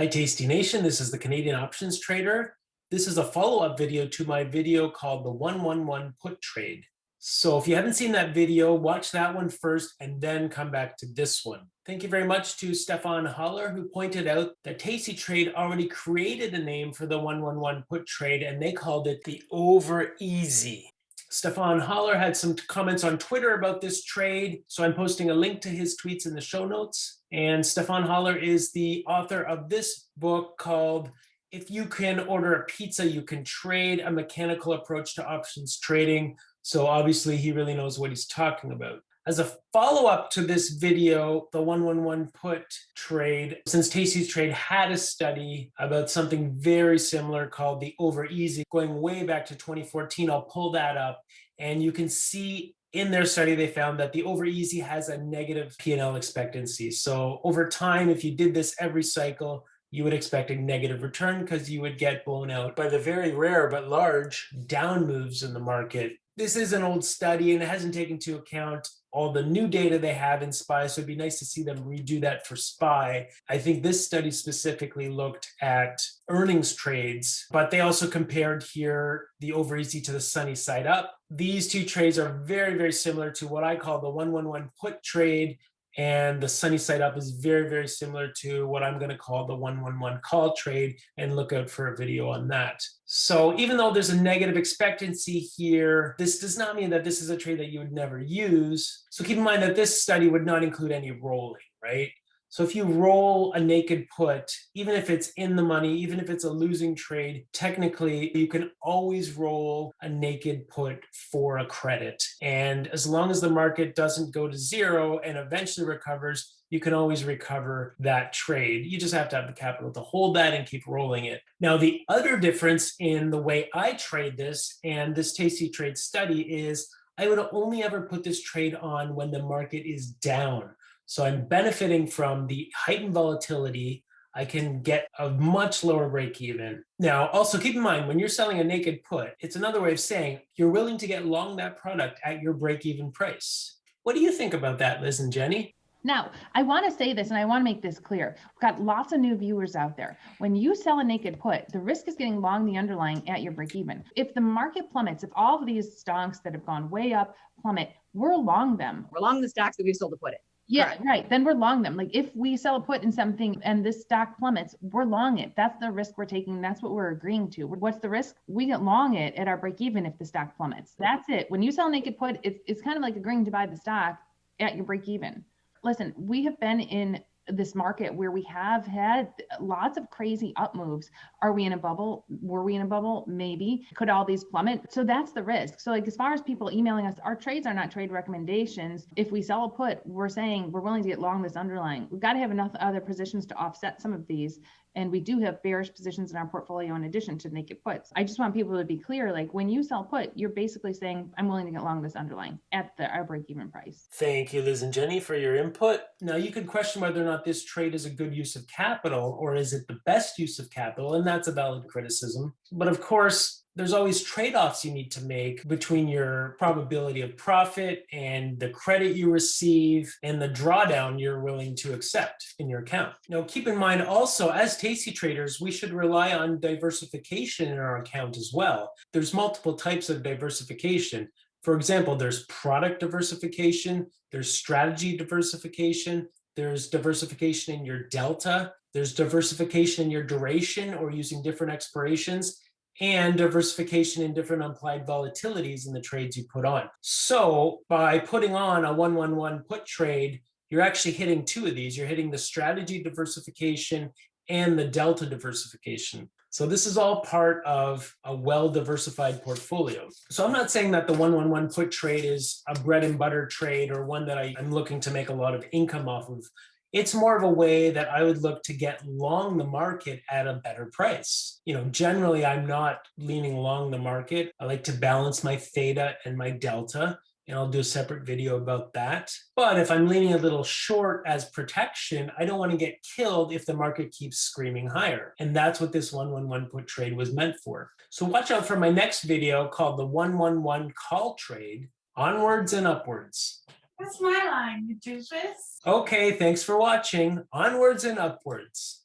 Hi, Tasty Nation. This is the Canadian Options Trader. This is a follow-up video to my video called the 111 Put Trade. So if you haven't seen that video, watch that one first and then come back to this one. Thank you very much to Stefan Haller, who pointed out that Tasty Trade already created a name for the 111 Put Trade, and they called it the Over Easy. Stefan Haller had some comments on Twitter about this trade, so I'm posting a link to his tweets in the show notes. And Stefan Haller is the author of this book called If You Can Order a Pizza, You Can Trade, a Mechanical Approach to Options Trading. So obviously he really knows what he's talking about. As a follow-up to this video, the 111 put trade, since Tasty's Trade had a study about something very similar called the Over Easy, going way back to 2014, I'll pull that up, and you can see in their study, they found that the Over Easy has a negative P&L expectancy. So over time, if you did this every cycle, you would expect a negative return because you would get blown out by the very rare but large down moves in the market. This is an old study and it hasn't taken into account all the new data they have in SPY, so it'd be nice to see them redo that for SPY. I think this study specifically looked at earnings trades, but they also compared here the Over Easy to the sunny side up. These two trades are very, very similar to what I call the 111 put trade, and the sunny side up is very, very similar to what I'm going to call the 111 call trade, and look out for a video on that. So even though there's a negative expectancy here, this does not mean that this is a trade that you would never use. So keep in mind that this study would not include any rolling, right? So if you roll a naked put, even if it's in the money, even if it's a losing trade, technically you can always roll a naked put for a credit. And as long as the market doesn't go to zero and eventually recovers, you can always recover that trade. You just have to have the capital to hold that and keep rolling it. Now, the other difference in the way I trade this and this Tasty Trade study is I would only ever put this trade on when the market is down. So I'm benefiting from the heightened volatility. I can get a much lower break even. Now, also keep in mind, when you're selling a naked put, it's another way of saying you're willing to get long that product at your break even price. What do you think about that, Liz and Jenny? Now, I want to say this, and I want to make this clear. We've got lots of new viewers out there. When you sell a naked put, the risk is getting long the underlying at your break even. If the market plummets, if all of these stocks that have gone way up plummet, we're long them. We're long the stocks that we've sold to put it. Yeah, Correct. right. Then we're long them. Like if we sell a put in something and this stock plummets, we're long it. That's the risk we're taking. That's what we're agreeing to. What's the risk? We get long it at our break even if the stock plummets. That's it. When you sell a naked put, it's kind of like agreeing to buy the stock at your break even. Listen, we have been in this market where we have had lots of crazy up moves. Are we in a bubble? Were we in a bubble? Maybe. Could all these plummet? So that's the risk. So like as far as people emailing us, our trades are not trade recommendations. If we sell a put, we're saying we're willing to get long this underlying. We've got to have enough other positions to offset some of these. And we do have bearish positions in our portfolio in addition to naked puts. I just want people to be clear, like when you sell put, you're basically saying, I'm willing to get long this underlying at our break-even price. Thank you, Liz and Jenny, for your input. Now, you could question whether or not this trade is a good use of capital, or is it the best use of capital? And that's a valid criticism. But of course, there's always trade-offs you need to make between your probability of profit and the credit you receive and the drawdown you're willing to accept in your account. Now, keep in mind also, as Tasty traders, we should rely on diversification in our account as well. There's multiple types of diversification. For example, there's product diversification, there's strategy diversification, there's diversification in your delta, there's diversification in your duration or using different expirations, and diversification in different implied volatilities in the trades you put on. So by putting on a 111 put trade, you're actually hitting two of these. You're hitting the strategy diversification and the delta diversification. So this is all part of a well-diversified portfolio. So I'm not saying that the 111 put trade is a bread and butter trade or one that I'm looking to make a lot of income off of. It's more of a way that I would look to get long the market at a better price. You know, generally, I'm not leaning long the market. I like to balance my theta and my delta, and I'll do a separate video about that. But if I'm leaning a little short as protection, I don't want to get killed if the market keeps screaming higher. And that's what this 111 put trade was meant for. So watch out for my next video called the 111 call trade, onwards and upwards. That's my line, you doofus. Okay, thanks for watching. Onwards and upwards.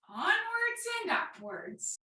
On words.